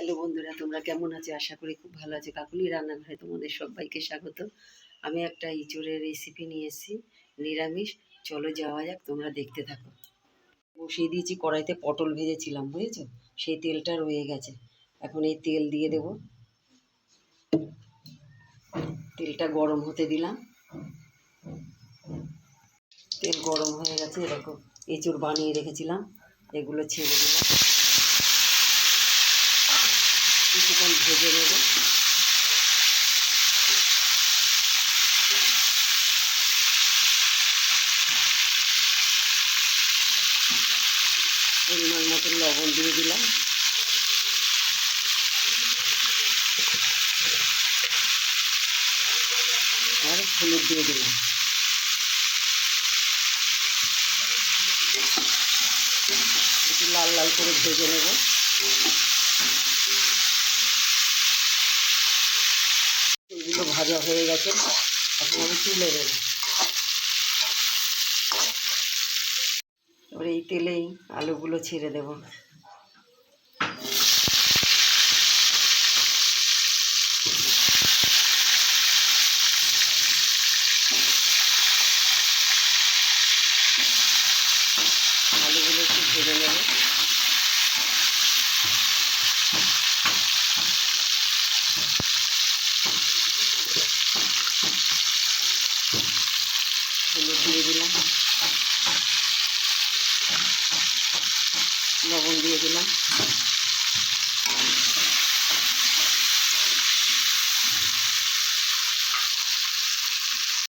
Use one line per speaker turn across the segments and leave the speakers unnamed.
Hello বন্ধুরা, তোমরা কেমন আছো? আশা করি খুব ভালো আছো। কাকুলি রান্নাঘরে তোমাদের সবাইকে স্বাগত। আমি একটা ইঁচড়ের রেসিপি নিয়ে এসেছি, নিরামিষ। চলো যাওয়া যাক, তোমরা দেখতে থাকো। বসিয়ে দিয়েছি কড়াইতে, পটল ভেজেছিলাম, বুঝেছো? সেই তেলটা রয়ে গেছে। এখন এই তেল দিয়ে দেব। তেলটা গরম হতে দিলাম। তেল গরম হয়ে গেছে। এরকম এঁচড় বানিয়ে রেখেছিলাম, এগুলো ছেড়ে দিলাম। কিছুক্ষণ ভেজে নেব। পরিমাণ মতো লবণ দিয়ে দিলাম। আর হলুদ দিয়ে দিলাম। একটু লাল লাল করে ভেজে নেব। এগুলো ভাজা হয়ে গেছে, এখন আমি তুলে নেব। এবার এই তেলেই আলুগুলো ছেড়ে দেব। আলুগুলো একটু ভেজে নেব। হলুদ দিয়ে দিলাম, লবণ দিয়ে দিলাম।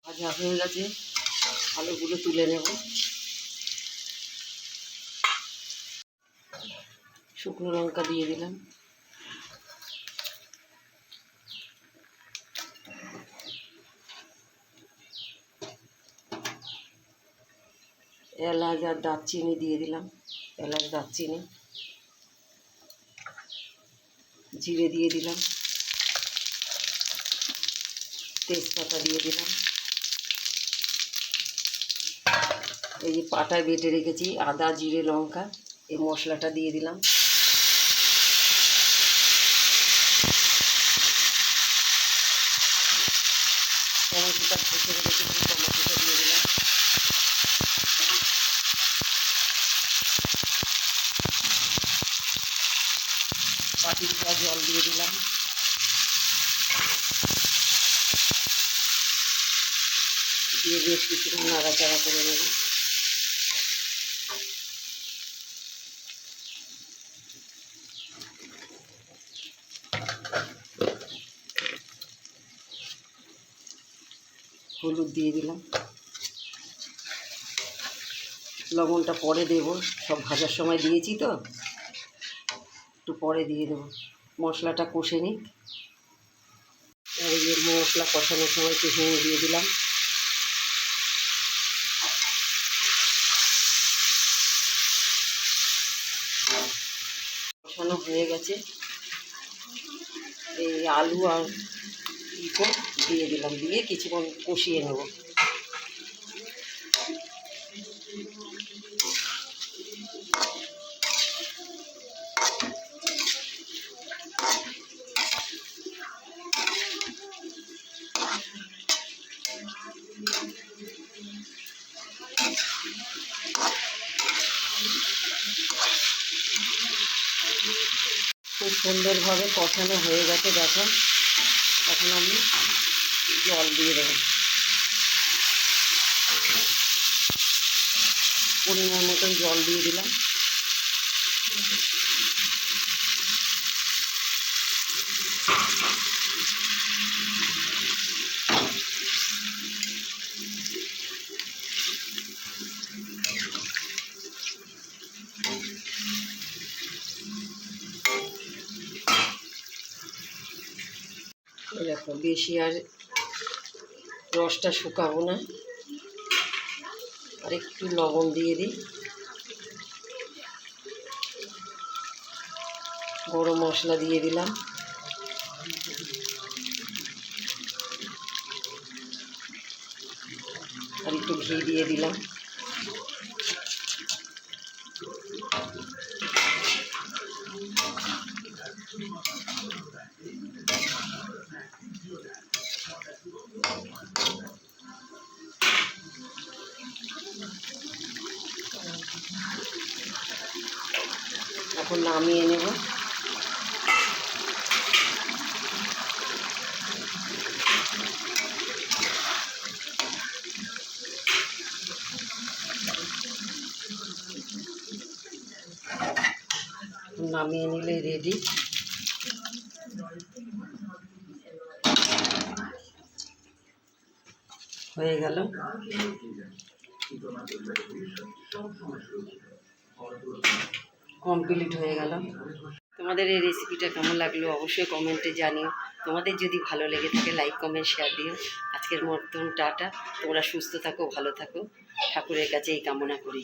ভাজা হয়ে গেছে, আলুগুলো তুলে নেব। শুকনো লঙ্কা দিয়ে দিলাম। এলাচ আর দারচিনি দিয়ে দিলাম। এলাচ, দারচিনি, জিরে দিয়ে দিলাম। তেজপাতা দিয়ে দিলাম। এই যে পাটায় বেটে রেখেছি আদা, জিরে, লঙ্কা, এই মশলাটা দিয়ে দিলাম। টমেটোটা ভেজে রেখেছি, টমেটোটা দিয়ে দিলাম। বাটি ধোয়া জল দিয়ে দিলাম। দিয়ে বেশ কিছুক্ষণ নাড়াচাড়া করে নেব। হলুদ দিয়ে দিলাম। লবণটা পরে দেব, সব ভাজার সময় দিয়েছি তো, একটু পরে দিয়ে দেবো। মশলাটা কষে নিই। আর এই মশলা কষানোর সময় একটু হিং দিয়ে দিলাম। কষানো হয়ে গেছে। এই আলু আর ইঁচড় দিয়ে দিলাম, দিয়ে কিছুক্ষণ কষিয়ে নেব। খুব সুন্দরভাবে কষানো হয়ে গেছে, দেখো। এখন আমি জল দিয়ে দেবো। পরিমাণ মতন জল দিয়ে দিলাম। দেখো, বেশি আর রসটা শুকাবো না। আর একটু লবণ দিয়ে দিই। গরম মশলা দিয়ে দিলাম। আর একটু ঘি দিয়ে দিলাম। এখন নামিয়ে নেব। নামিয়ে নিলে রেডি। হয়ে গেল। কমপ্লিট হয়ে গেল। তোমাদের এই রেসিপিটা কেমন লাগলো অবশ্যই কমেন্টে জানিও। তোমাদের যদি ভালো লেগে থাকে লাইক কমেন্ট শেয়ার দিও। আজকের মতন টাটা। তোমরা সুস্থ থাকো, ভালো থাকো, ঠাকুরের কাছে এই কামনা করি।